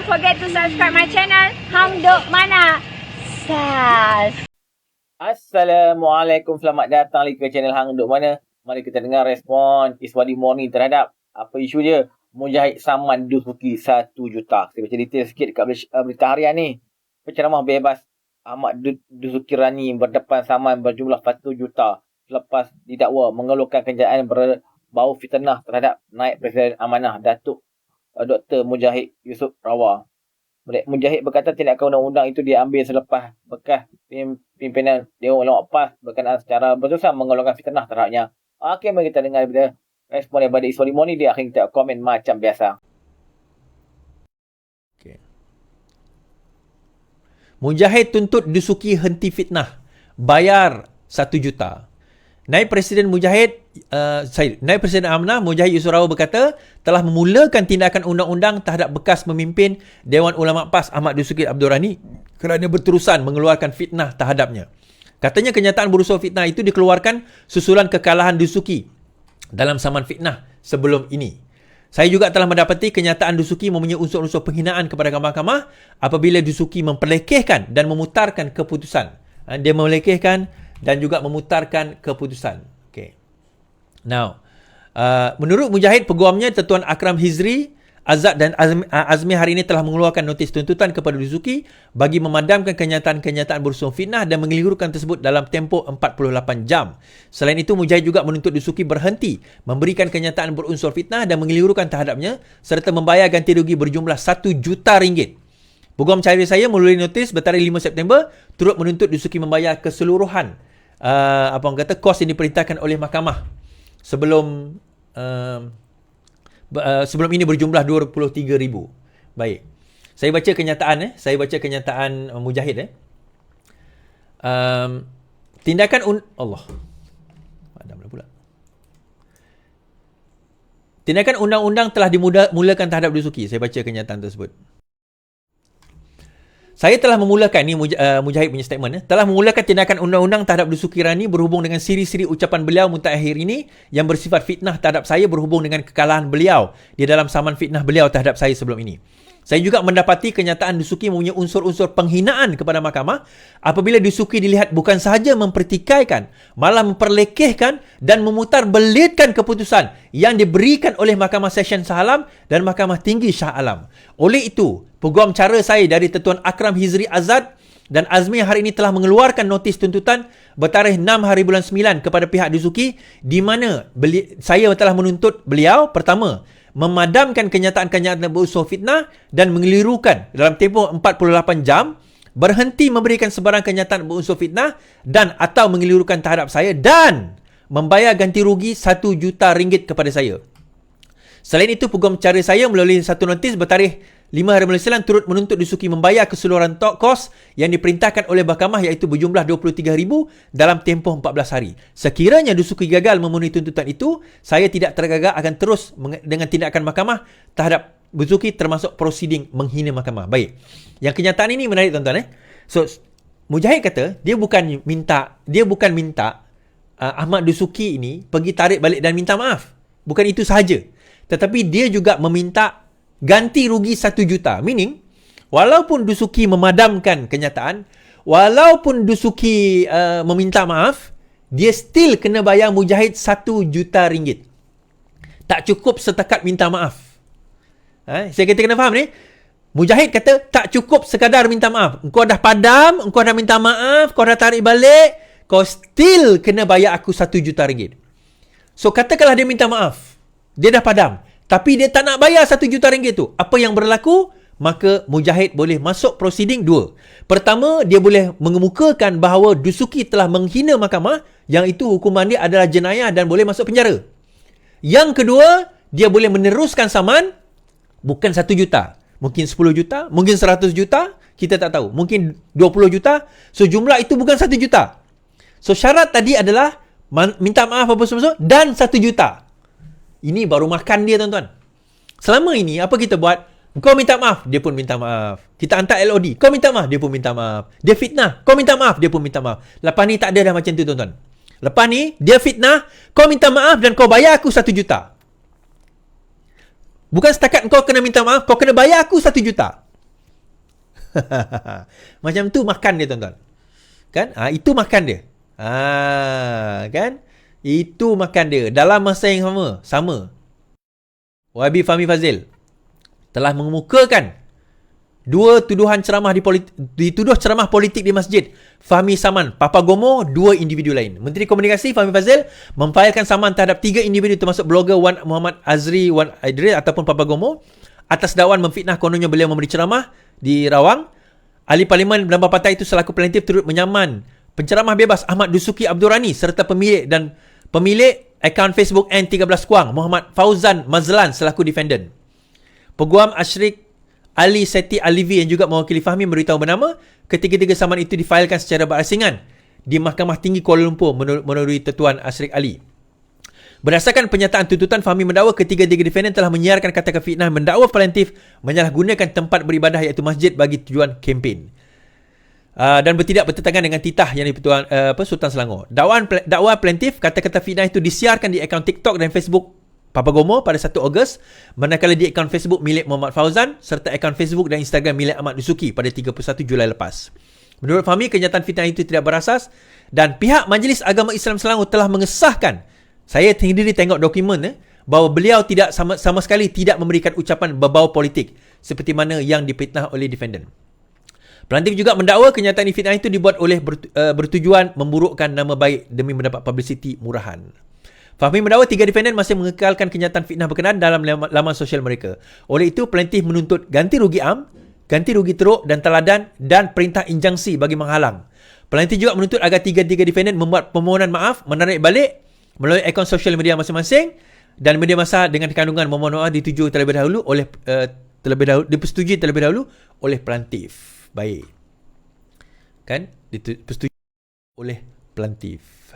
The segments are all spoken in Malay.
forget to subscribe my channel Hang Duk Mana. Sas. Assalamualaikum, selamat datang lagi ke channel Hang Duk Mana. Mari kita dengar respon Iswadi Morni terhadap apa isu dia. Mujahid saman Dusuki 1 juta. Saya baca detail sikit dekat berita harian ni. Penceramah bebas Ahmad Dusuki Rani berdepan saman berjumlah 1 juta selepas didakwa mengeluarkan kenyataan berbau fitnah terhadap naib Presiden Amanah Datuk Dr. Mujahid Yusof Rawal. Mujahid berkata tindakan undang-undang itu diambil selepas bekas pimpinan Dewan Ulama PAS berkenaan secara bersusah mengeluarkan fitnah terhadapnya. Okey, mari kita dengar respon daripada Iswadi Morni. Dia akhirnya kita komen macam biasa. Okay. Mujahid tuntut Dusuki henti fitnah. Bayar 1 juta. Naib Presiden Naib Presiden Amanah Mujahid Yusof Rawal berkata telah memulakan tindakan undang-undang terhadap bekas pemimpin Dewan Ulama PAS Ahmad Dusuki Abdul Rani kerana berterusan mengeluarkan fitnah terhadapnya. Katanya kenyataan berunsur fitnah itu dikeluarkan susulan kekalahan Dusuki dalam saman fitnah sebelum ini. Saya juga telah mendapati kenyataan Dusuki mempunyai unsur-unsur penghinaan kepada mahkamah apabila Dusuki memperlekehkan dan memutarkan keputusan. Dia melekehkan dan juga memutarkan keputusan. Okay. Now, menurut Mujahid, peguamnya Tuan Akram Hizri, Azad dan Azmi hari ini telah mengeluarkan notis tuntutan kepada Dusuki bagi memadamkan kenyataan-kenyataan berunsur fitnah dan mengelirukan tersebut dalam tempoh 48 jam. Selain itu, Mujahid juga menuntut Dusuki berhenti memberikan kenyataan berunsur fitnah dan mengelirukan terhadapnya serta membayar ganti rugi berjumlah 1 juta ringgit. Peguam cari saya melalui notis bertarikh 5 September turut menuntut Dusuki membayar keseluruhan kos yang diperintahkan oleh mahkamah sebelum ini berjumlah 23,000. Baik. Saya baca kenyataan Mujahid Tindakan undang-undang telah dimulakan terhadap Dusuki. Saya baca kenyataan tersebut. Saya telah memulakan, ni Mujahid punya statement, telah memulakan tindakan undang-undang terhadap Dusuki Rani berhubung dengan siri-siri ucapan beliau mutakhir ini yang bersifat fitnah terhadap saya berhubung dengan kekalahan beliau di dalam saman fitnah beliau terhadap saya sebelum ini. Saya juga mendapati kenyataan Dusuki mempunyai unsur-unsur penghinaan kepada mahkamah apabila Dusuki dilihat bukan sahaja mempertikaikan, malah memperlekehkan dan memutarbelitkan keputusan yang diberikan oleh Mahkamah Session Shah Alam dan Mahkamah Tinggi Shah Alam. Oleh itu, peguam cara saya dari Tuan Akram Hizri Azad dan Azmi hari ini telah mengeluarkan notis tuntutan bertarikh 6 hari bulan 9 kepada pihak Dusuki di mana saya telah menuntut beliau, pertama, memadamkan kenyataan-kenyataan berunsur fitnah dan mengelirukan dalam tempoh 48 jam, berhenti memberikan sebarang kenyataan berunsur fitnah dan atau mengelirukan terhadap saya dan membayar ganti rugi 1 juta ringgit kepada saya. Selain itu, peguam cara saya melalui satu notis bertarikh 5 hari bulan 9 turut menuntut Dusuki membayar keseluruhan kos yang diperintahkan oleh mahkamah iaitu berjumlah 23,000 dalam tempoh 14 hari. Sekiranya Dusuki gagal memenuhi tuntutan itu, saya tidak tergagap akan terus dengan tindakan mahkamah terhadap Dusuki termasuk prosiding menghina mahkamah. Baik. Yang kenyataan ini menarik tuan-tuan. So, Mujahid kata dia bukan minta Ahmad Dusuki ini pergi tarik balik dan minta maaf. Bukan itu sahaja. Tetapi dia juga meminta ganti rugi 1 juta. Meaning, walaupun Dusuki memadamkan kenyataan, walaupun Dusuki meminta maaf, dia still kena bayar Mujahid 1 juta ringgit. Tak cukup setakat minta maaf. Saya kena faham ni. Mujahid kata tak cukup sekadar minta maaf. Engkau dah padam, engkau dah minta maaf, kau dah tarik balik, kau still kena bayar aku 1 juta ringgit. So katakanlah dia minta maaf, dia dah padam, tapi dia tak nak bayar 1 juta ringgit tu. Apa yang berlaku? Maka Mujahid boleh masuk prosiding 2. Pertama, dia boleh mengemukakan bahawa Dusuki telah menghina mahkamah, yang itu hukuman dia adalah jenayah dan boleh masuk penjara. Yang kedua, dia boleh meneruskan saman bukan 1 juta. Mungkin 10 juta, mungkin 100 juta, kita tak tahu. Mungkin 20 juta. So jumlah itu bukan 1 juta. So syarat tadi adalah minta maaf apa semua dan 1 juta. Ini baru makan dia, tuan-tuan. Selama ini, apa kita buat? Kau minta maaf, dia pun minta maaf. Kita hantar LOD, kau minta maaf, dia pun minta maaf. Dia fitnah, kau minta maaf, dia pun minta maaf. Lepas ni tak ada dah macam tu, tuan-tuan. Lepas ni, dia fitnah, kau minta maaf dan kau bayar aku 1 juta. Bukan setakat kau kena minta maaf, kau kena bayar aku 1 juta. Macam tu makan dia, tuan-tuan. Kan? Itu makan dia. Kan? Itu makan dia. Dalam masa yang sama. YB Fahmi Fazil telah mengemukakan dua tuduhan ceramah dituduh ceramah politik di masjid. Fahmi saman Papagomo, dua individu lain. Menteri Komunikasi Fahmi Fazil memfailkan saman terhadap 3 individu termasuk blogger Wan Muhammad Azri Wan Idris ataupun Papagomo atas dakwaan memfitnah kononnya beliau memberi ceramah di Rawang. Ahli Parlimen dan partai itu selaku plaintiff turut menyaman penceramah bebas Ahmad Dusuki Abdul Rani serta pemilik akaun Facebook N13 Kuang Muhammad Fauzan Mazlan selaku defendant. Peguam Ashrik Ali Seti Alivi yang juga mewakili Fahmi memberitahu bernama ketiga-tiga saman itu difailkan secara berasingan di Mahkamah Tinggi Kuala Lumpur melalui Tuan Ashrik Ali. Berdasarkan penyataan tuntutan, Fahmi mendakwa ketiga-tiga defendant telah menyiarkan kata-kata fitnah, mendakwa plaintiff menyalahgunakan tempat beribadah iaitu masjid bagi tujuan kempen. Dan bertindak bertentangan dengan titah yang dipertuan Sultan Selangor. Dakwa plaintiff kata-kata fitnah itu disiarkan di akaun TikTok dan Facebook Papagomo pada 1 Ogos, manakala di akaun Facebook milik Muhammad Fauzan serta akaun Facebook dan Instagram milik Ahmad Dusuki pada 31 Julai lepas. Menurut Fahmi, kenyataan fitnah itu tidak berasas dan pihak Majlis Agama Islam Selangor telah mengesahkan, saya sendiri tengok dokumen bahawa beliau tidak sama sekali tidak memberikan ucapan berbau politik seperti mana yang difitnah oleh defendant. Pelantik juga mendakwa kenyataan fitnah itu dibuat oleh bertujuan memburukkan nama baik demi mendapat publicity murahan. Fahmi mendakwa 3 defendant masih mengekalkan kenyataan fitnah berkenaan dalam laman sosial mereka. Oleh itu, plaintiff menuntut ganti rugi am, ganti rugi teruk dan teladan dan perintah injunksi bagi menghalang. Plaintiff juga menuntut agar 3 defendant membuat permohonan maaf, menarik balik melalui akaun sosial media masing-masing dan media massa dengan kandungan memohon maaf disetujui terlebih dahulu oleh plaintiff. Baik. Kan? Disetujui oleh plaintiff.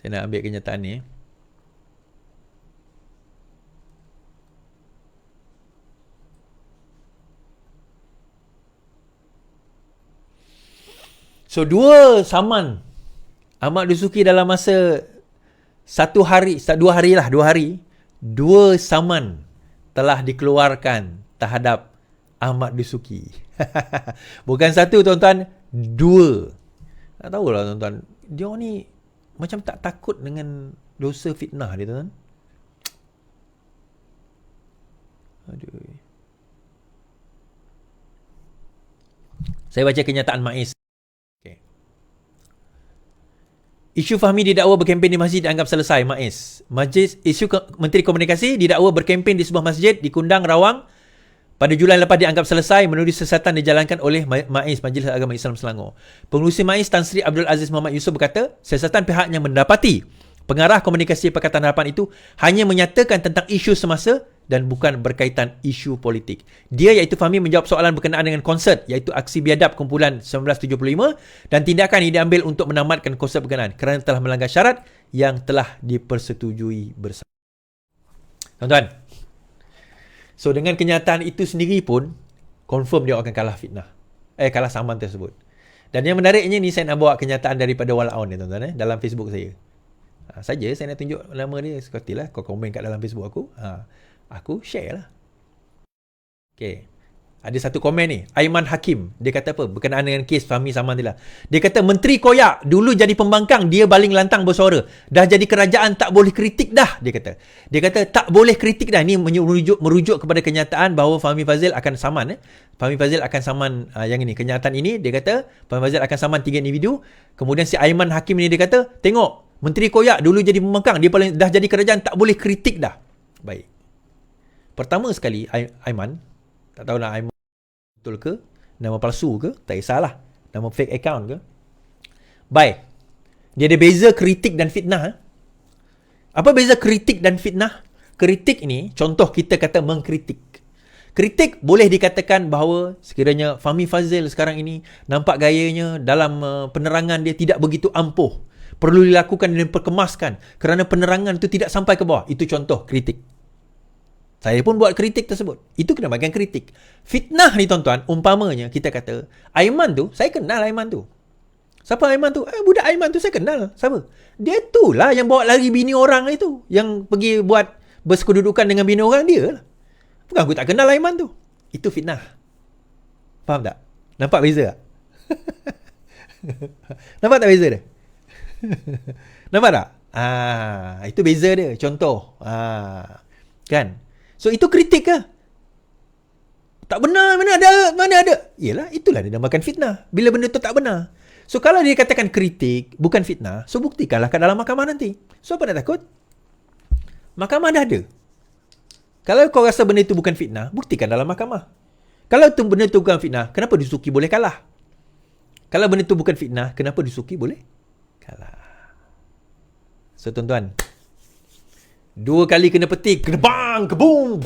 Saya nak ambil kenyataan ni. So, 2 saman Ahmad Dusuki dalam masa 2 hari, 2 saman telah dikeluarkan terhadap Ahmad Dusuki. Bukan 1, tuan-tuan, 2. Tak tahulah, tuan-tuan. Dia ni macam tak takut dengan dosa fitnah dia, tuan. Aduh. Saya baca kenyataan MAIS. Okay. Isu Fahmi didakwa berkempen di masjid dianggap selesai, MAIS. Menteri Komunikasi didakwa berkempen di sebuah masjid di Kundang, Rawang pada Julai lepas dianggap selesai menurut siasatan dijalankan oleh MAIS, Majlis Agama Islam Selangor. Pengerusi MAIS Tan Sri Abdul Aziz Muhammad Yusof berkata, siasatan pihaknya mendapati pengarah komunikasi Pakatan Harapan itu hanya menyatakan tentang isu semasa dan bukan berkaitan isu politik. Dia iaitu Fahmi menjawab soalan berkenaan dengan konsert iaitu aksi biadab kumpulan 1975 dan tindakan yang diambil untuk menamatkan konsert berkenaan kerana telah melanggar syarat yang telah dipersetujui bersama. Tuan-tuan, so, dengan kenyataan itu sendiri pun, confirm dia akan kalah fitnah. Kalah saman tersebut. Dan yang menariknya ni, saya nak bawa kenyataan daripada Walaun ni, tuan-tuan, dalam Facebook saya. Saja saya nak tunjuk nama dia. Sekatilah, kau komen kat dalam Facebook aku. Aku share lah. Okay. Ada satu komen ni. Aiman Hakim. Dia kata apa? Berkenaan dengan kes Fahmi Saman ni lah. Dia kata, Menteri Koyak dulu jadi pembangkang, dia baling lantang bersuara. Dah jadi kerajaan tak boleh kritik dah, dia kata. Dia kata, tak boleh kritik dah. Ni merujuk kepada kenyataan bahawa Fahmi Fazil akan saman. Fahmi Fazil akan saman yang ini. Kenyataan ini, dia kata, Fahmi Fazil akan saman 3 individu. Kemudian si Aiman Hakim ni dia kata, tengok, Menteri Koyak dulu jadi pembangkang, dia dah jadi kerajaan tak boleh kritik dah. Baik. Pertama sekali, Aiman, tak tahulah Aiman betul ke, nama palsu ke, tak kisahlah, nama fake account ke. Baik. Dia ada beza kritik dan fitnah. Apa beza kritik dan fitnah? Kritik ini, contoh kita kata mengkritik. Kritik boleh dikatakan bahawa sekiranya Fahmi Fazil sekarang ini nampak gayanya dalam penerangan dia tidak begitu ampuh. Perlu dilakukan dan diperkemaskan kerana penerangan itu tidak sampai ke bawah. Itu contoh kritik. Saya pun buat kritik tersebut. Itu kena bagian kritik. Fitnah ni tuan-tuan, umpamanya kita kata, Aiman tu, saya kenal Aiman tu. Siapa Aiman tu? Budak Aiman tu saya kenal. Siapa? Dia tu lah yang bawa lari bini orang itu. Yang pergi buat bersekedudukan dengan bini orang, dia lah. Bukan aku tak kenal Aiman tu. Itu fitnah. Faham tak? Nampak beza tak? Nampak tak beza dia? Nampak tak? Itu beza dia. Contoh. Kan? So, itu kritik ke? Tak benar, mana ada. Yelah, itulah dinamakan fitnah. Bila benda tu tak benar. So, kalau dia katakan kritik, bukan fitnah, so buktikanlah kat dalam mahkamah nanti. So, apa nak takut? Mahkamah dah ada. Kalau kau rasa benda itu bukan fitnah, buktikan dalam mahkamah. Kalau benda itu bukan fitnah, kenapa Dusuki boleh kalah? Kalau benda itu bukan fitnah, kenapa Dusuki boleh kalah? So, tuan-tuan, 2 kali kena petik, kena bang, keboom.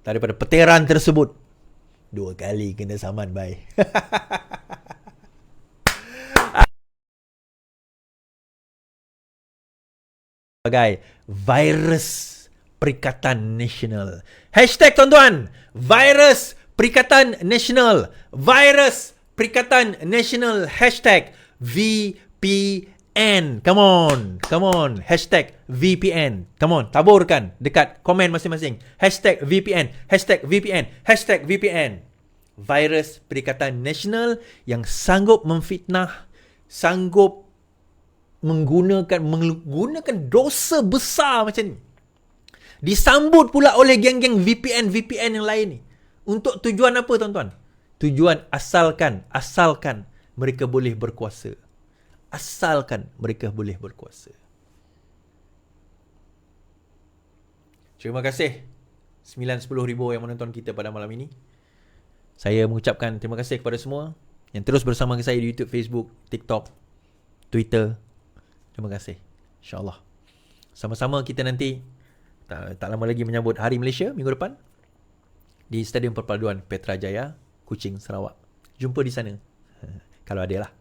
Daripada peteran tersebut, 2 kali kena saman, bye. Sebagai virus Perikatan Nasional. Hashtag tuan-tuan, virus Perikatan Nasional. Virus Perikatan Nasional. Hashtag VPN. Come on. Hashtag VPN. Come on, taburkan dekat komen masing-masing. Hashtag VPN. Hashtag VPN. Hashtag VPN. Virus Perikatan Nasional yang sanggup memfitnah, sanggup menggunakan dosa besar macam ni. Disambut pula oleh geng-geng VPN yang lain ni. Untuk tujuan apa, tuan-tuan? Tujuan asalkan mereka boleh berkuasa. Terima kasih 9-10 ribu yang menonton kita pada malam ini. Saya mengucapkan terima kasih kepada semua yang terus bersama saya di YouTube, Facebook, TikTok, Twitter. Terima kasih. InsyaAllah. Sama-sama kita nanti tak lama lagi menyambut Hari Malaysia minggu depan di Stadium Perpaduan Petrajaya, Kuching, Sarawak. Jumpa di sana. Kalau ada lah.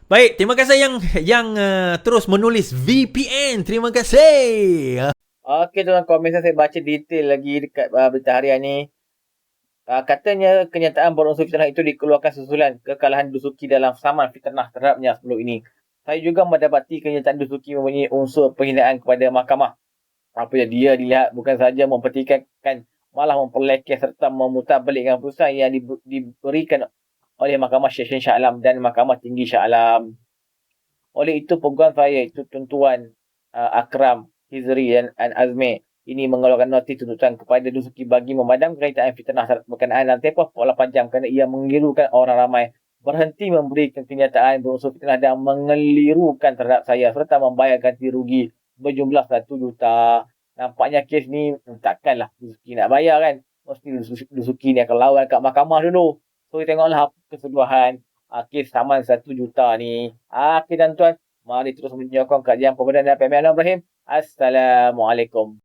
Baik, terima kasih yang terus menulis VPN. Terima kasih. Okey, tuan-tuan, komen saya baca detail lagi dekat berita harian ni. Katanya kenyataan berunsur fitnah itu dikeluarkan susulan kekalahan Dusuki dalam saman fitnah terhadapnya sebelum ini. Saya juga mendapati kenyataan Dusuki mempunyai unsur penghinaan kepada mahkamah. Apa yang dia dilihat bukan sahaja mempertikaikan, malah memperlekeh serta memutarbalikkan keputusan yang diberikan oleh Mahkamah Session Shah Alam dan Mahkamah Tinggi Shah Alam. Oleh itu, peguam saya itu Tuan Akram, Hizri dan Azmi ini mengeluarkan notis tuntutan kepada Dusuki bagi memadamkan kenyataan fitnah berkenaan dalam tempoh 48 jam kerana ia mengelirukan orang ramai, berhenti memberikan kenyataan berunsur fitnah dan mengelirukan terhadap saya serta membayar ganti rugi berjumlah 1 juta. Nampaknya kes ni takkanlah Dusuki nak bayar kan. Mesti Dusuki ni akan lawan kat mahkamah dulu. So tengoklah apa keseluruhan kes saman 1 juta ni. Okey tuan-tuan, mari terus menyokong kajian pemberian dan PMN Ibrahim. Assalamualaikum.